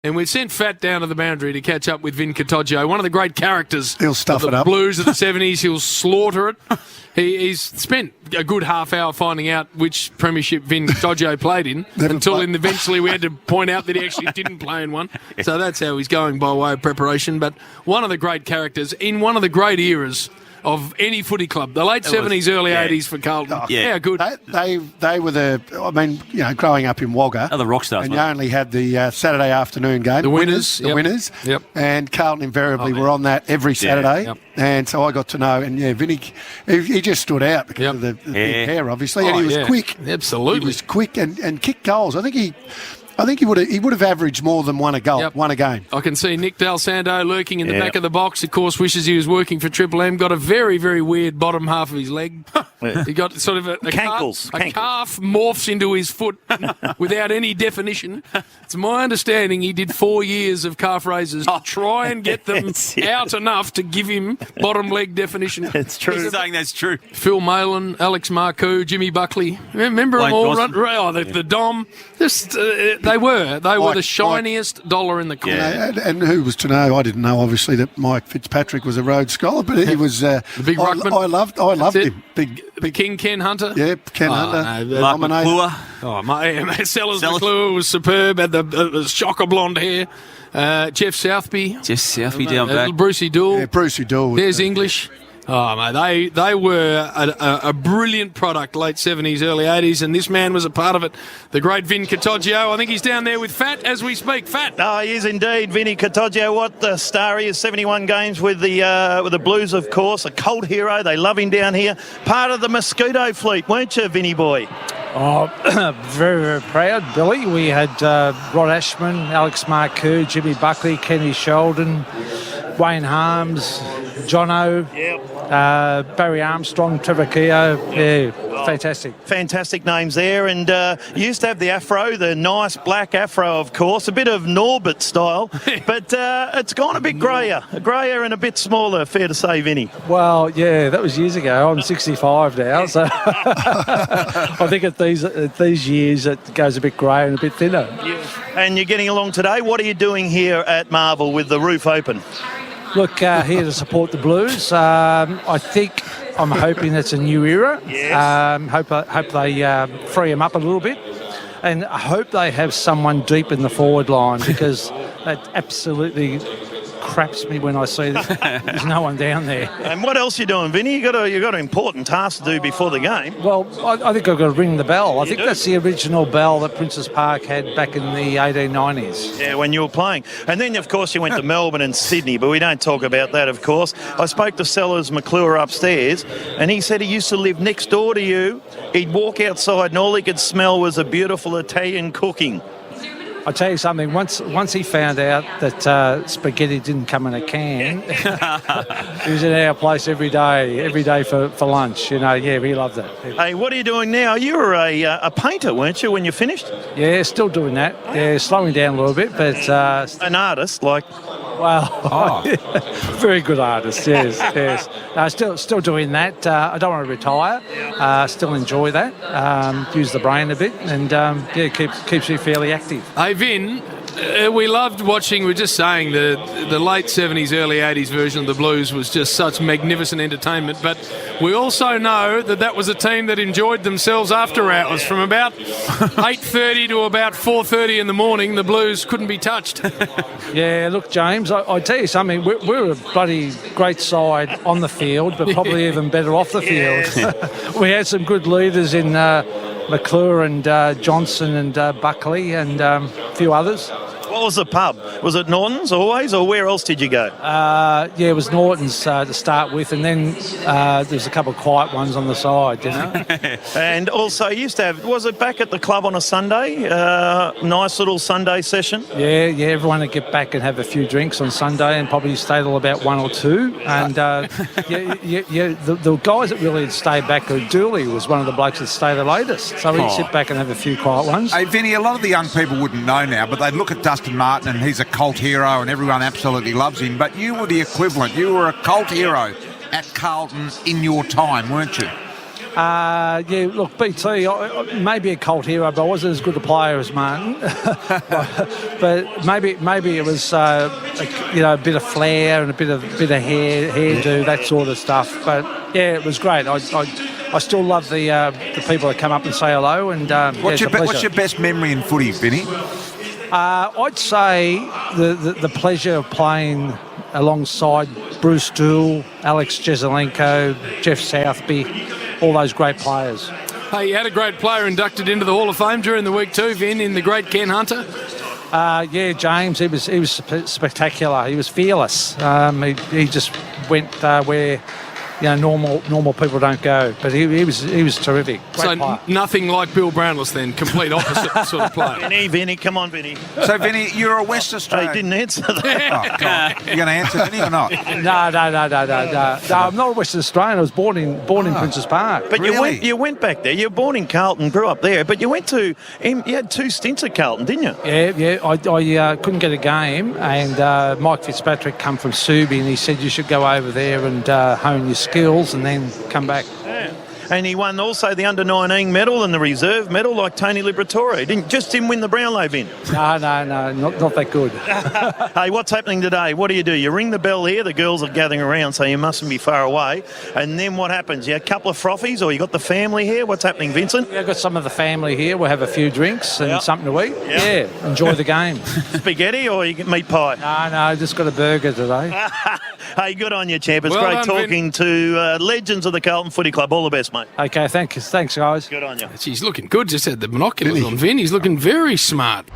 And we sent Fat down to the boundary to catch up with Vin Catoggio, one of the great characters He'll stuff of it the up. Blues of the 70s. He'll slaughter it. He's spent a good half hour finding out which premiership Vin Catoggio played in eventually we had to point out that he actually didn't play in one. So that's how he's going by way of preparation. But one of the great characters in one of the great eras of any footy club. The late 70s, early 80s for Carlton. Yeah. How good. They were growing up in Wagga. Oh, the rock stars, And mate. you only had the Saturday afternoon game. The winners. The winners. Yep. And Carlton invariably were on that every Saturday. Yep. And so I got to know. And, Vinny, he just stood out because of the big hair, obviously. And he was quick. Absolutely. He was quick and kicked goals. I think he would have averaged more than one a game. I can see Nick Del Santo lurking in the back of the box. Of course, wishes he was working for Triple M. Got a very, very weird bottom half of his leg. He got sort of a Cankles. calf morphs into his foot without any definition. It's my understanding he did 4 years of calf raises to try and get them out enough to give him bottom leg definition. It's true. He's saying that's true. Phil Malin, Alex Marcoux, Jimmy Buckley. Remember them all? The Dom. They were the shiniest dollar in the corner. And who was to know? I didn't know, obviously, that Mike Fitzpatrick was a Rhodes Scholar, but he was the big ruckman. I loved him. Big King Ken Hunter. Yeah, Ken Hunter. No, Mark McClure. Sellers McClure was superb. Had the shocker blonde hair. Jeff Southby. Down back. Brucey Dool. Yeah, Brucey Dool. There's English. Oh, mate, they were a brilliant product, late 70s, early 80s, and this man was a part of it. The great Vin Catoggio. I think he's down there with Fat as we speak. Fat. Oh, he is indeed. Vinny Catoggio, what the star he is. 71 games with the Blues, of course. A cult hero. They love him down here. Part of the Mosquito fleet, weren't you, Vinny boy? Oh, very, very proud, Billy. We had Rod Ashman, Alex Marcoux, Jimmy Buckley, Kenny Sheldon, Wayne Harms, Jono, Barry Armstrong, Trevor Keogh. Yeah, fantastic. Fantastic names there. And you used to have the Afro, the nice black Afro, of course. A bit of Norbert style. But it's gone a bit greyer and a bit smaller, fair to say, Vinny. Well, yeah, that was years ago. I'm 65 now, so I think at these years it goes a bit grey and a bit thinner. Yeah. And you're getting along today. What are you doing here at Marvel with the roof open? Look, here to support the Blues. I'm hoping it's a new era. Yes. Hope they free them up a little bit. And I hope they have someone deep in the forward line because that absolutely craps me when I see that there's no one down there. And what else you doing, Vinny? You got an important task to do before the game. Well, I think I've got to ring the bell. I think that's the original bell that Princes Park had back in the 1890s. Yeah, when you were playing. And then, of course, you went to Melbourne and Sydney, but we don't talk about that, of course. I spoke to Sellers McClure upstairs, and he said he used to live next door to you. He'd walk outside and all he could smell was a beautiful Italian cooking. I'll tell you something, once he found out that spaghetti didn't come in a can, he was in our place every day for lunch. He loved it. Hey, what are you doing now? You were a painter, weren't you, when you finished? Yeah, still doing that. Yeah, slowing down a little bit, but... an artist, like... Well, very good artist, yes. Still doing that. I don't want to retire. Still enjoy that. Use the brain a bit, and keeps you fairly active. Hey, Vin, we loved watching, we're just saying, the late 70s, early 80s version of the Blues was just such magnificent entertainment, but we also know that was a team that enjoyed themselves after hours. From about 8:30 to about 4:30 in the morning, the Blues couldn't be touched. Yeah, look, James, I tell you something, we're a bloody great side on the field, but probably even better off the field. We had some good leaders in McClure and Johnson and Buckley and a few others. What was the pub? Was it Norton's always, or where else did you go? It was Norton's to start with, and then there's a couple of quiet ones on the side, And also, you used to have, was it back at the club on a Sunday? Nice little Sunday session? Yeah, everyone would get back and have a few drinks on Sunday and probably stay till about 1 or 2. And the guys that really stayed back, Dooley was one of the blokes that stayed the latest. So he'd sit back and have a few quiet ones. Hey, Vinny, a lot of the young people wouldn't know now, but they'd look at Dustin Martin and he's a cult hero and everyone absolutely loves him. But you were the equivalent. You were a cult hero at Carlton in your time, weren't you? Yeah, look, BT, maybe a cult hero, but I wasn't as good a player as Martin. But maybe it was, a bit of flair and a bit of hairdo, that sort of stuff. But yeah, it was great. I still love the people that come up and say hello. And What's your best memory in footy, Vinny? I'd say the pleasure of playing alongside Bruce Dool, Alex Jezelenko, Jeff Southby, all those great players. Hey, you had a great player inducted into the Hall of Fame during the week too, Vin, in the great Ken Hunter. Yeah, James, he was spectacular. He was fearless. He just went where normal people don't go. But he was terrific. Great player. Nothing like Bill Brownless then, complete opposite sort of player. Vinny, come on, Vinny. So, Vinny, you're a West He Australian. didn't answer that. Oh, God. You going to answer, Vinny, or not? No. I'm not a Western Australian. I was born in Princes Park. But Really? you went back there. You were born in Carlton, grew up there. But you had 2 stints at Carlton, didn't you? Yeah. I couldn't get a game, and Mike Fitzpatrick come from Subi, and he said you should go over there and hone your skills, and then come back. Yeah. And he won also the under-19 medal and the reserve medal like Tony Liberatore. Didn't win the Brownlow, Vin. No, not that good. Hey, what's happening today? What do? You ring the bell here, the girls are gathering around, so you mustn't be far away. And then what happens? You have a couple of frothies, or you got the family here? What's happening, Vincent? Yeah, I've got some of the family here. We'll have a few drinks and something to eat. Yep. Yeah, enjoy the game. Spaghetti or you get meat pie? No, just got a burger today. Hey, good on you, champ. It's Well great done, talking to legends of the Carlton Footy Club. All the best, mate. Okay, thanks guys. Good on you. He's looking good. Just had the binoculars on Vin. He's looking very smart.